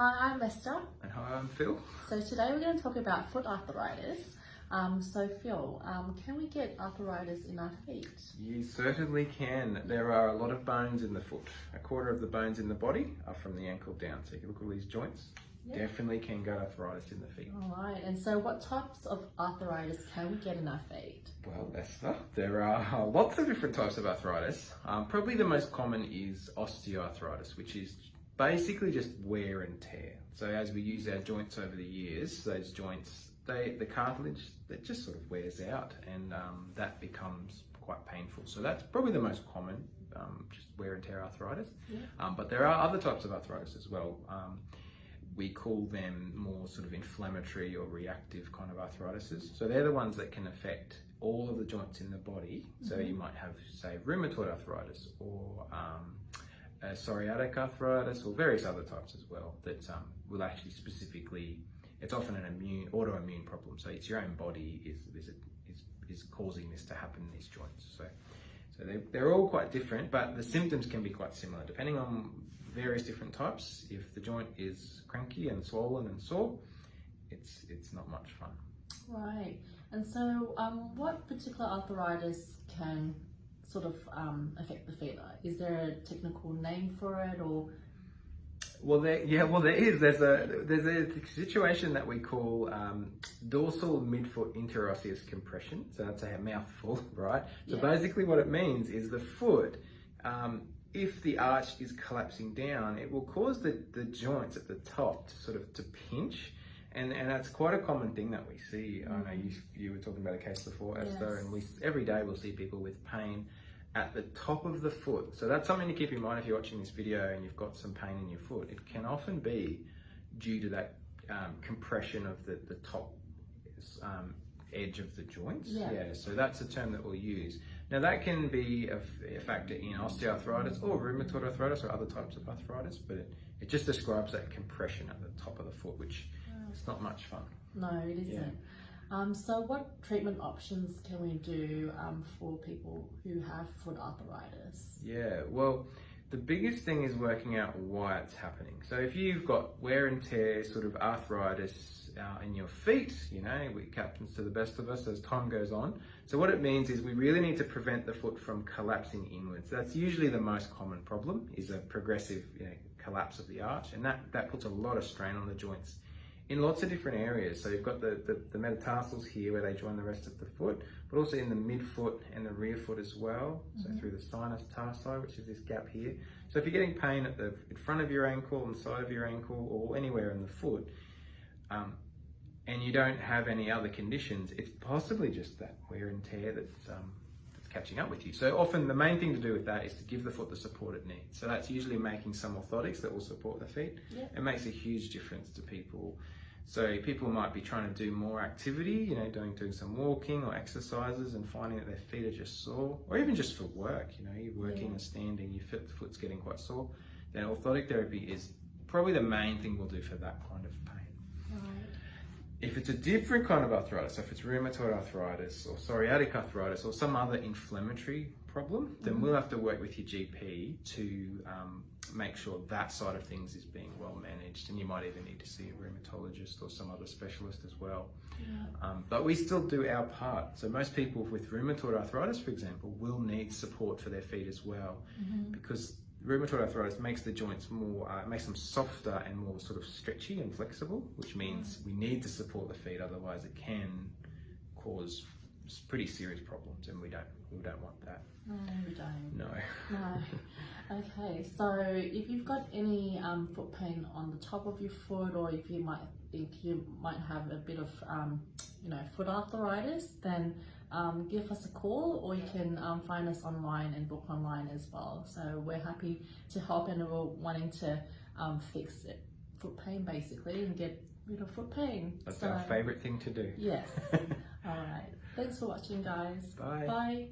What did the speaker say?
Hi, I'm Esther. And hi, I'm Phil. So today we're going to talk about foot arthritis. So Phil, can we get arthritis in our feet? You certainly can. There are a lot of bones in the foot. A quarter of the bones in the body are from the ankle down. So you can look at all these joints. Yep. Definitely can get arthritis in the feet. All right. And so what types of arthritis can we get in our feet? Well, Esther, there are lots of different types of arthritis. Probably the most common is osteoarthritis, which is basically just wear and tear. So as we use our joints over the years, those joints, the cartilage, that just sort of wears out, and that becomes quite painful. So that's probably the most common, just wear and tear arthritis. Yeah. But there are other types of arthritis as well. We call them more sort of inflammatory or reactive kind of arthritises. So they're the ones that can affect all of the joints in the body. So you might have, say, rheumatoid arthritis or psoriatic arthritis or various other types as well that will actually specifically, it's often an autoimmune problem. So it's your own body is causing this to happen in these joints. So they're all quite different, but the symptoms can be quite similar depending on various different types. If the joint is cranky and swollen and sore, it's not much fun. Right. And so what particular arthritis can sort of affect the feet? Is there a technical name for it, or? Well, there is. There's a situation that we call dorsal midfoot interosseous compression. So that's a mouthful, right? So basically what it means is the foot, if the arch is collapsing down, it will cause the joints at the top to sort of to pinch. And that's quite a common thing that we see. I know you were talking about a case before, Esther, and every day we'll see people with pain at the top of the foot. So that's something to keep in mind if you're watching this video and you've got some pain in your foot. It can often be due to that compression of the top edge of the joints. Yeah, so that's a term that we'll use. Now that can be a factor in osteoarthritis or rheumatoid arthritis or other types of arthritis, but it just describes that compression at the top of the foot, which it's not much fun. No, it isn't. So what treatment options can we do for people who have foot arthritis? Yeah, well, the biggest thing is working out why it's happening. So if you've got wear and tear, sort of arthritis in your feet, you know, it happens to the best of us as time goes on. So what it means is we really need to prevent the foot from collapsing inwards. That's usually the most common problem, is a progressive collapse of the arch, and that puts a lot of strain on the joints in lots of different areas. So you've got the metatarsals here where they join the rest of the foot, but also in the midfoot and the rear foot as well. So through the sinus tarsi, which is this gap here. So if you're getting pain at the front of your ankle and side of your ankle or anywhere in the foot, and you don't have any other conditions, it's possibly just that wear and tear that's catching up with you. So often the main thing to do with that is to give the foot the support it needs. So that's usually making some orthotics that will support the feet. It makes a huge difference to people. So people might be trying to do more activity, doing some walking or exercises and finding that their feet are just sore, or even just for work, you're working and standing, your foot's getting quite sore. Then orthotic therapy is probably the main thing we'll do for that kind of pain. If it's a different kind of arthritis, so if it's rheumatoid arthritis or psoriatic arthritis or some other inflammatory problem, then we'll have to work with your GP to make sure that side of things is being well managed, and you might even need to see a rheumatologist or some other specialist as well. But we still do our part. So most people with rheumatoid arthritis, for example, will need support for their feet as well, because rheumatoid arthritis makes the joints more, makes them softer and more sort of stretchy and flexible, which means we need to support the feet, otherwise it can cause pretty serious problems, and we don't want that. No, we don't. No. Okay, so if you've got any foot pain on the top of your foot, or if you might think you might have a bit of foot arthritis, then give us a call, or you can find us online and book online as well. So we're happy to help, and we're wanting to fix it, foot pain basically, and get rid of foot pain. That's our favourite thing to do. Yes. All right. Thanks for watching, guys. Bye. Bye.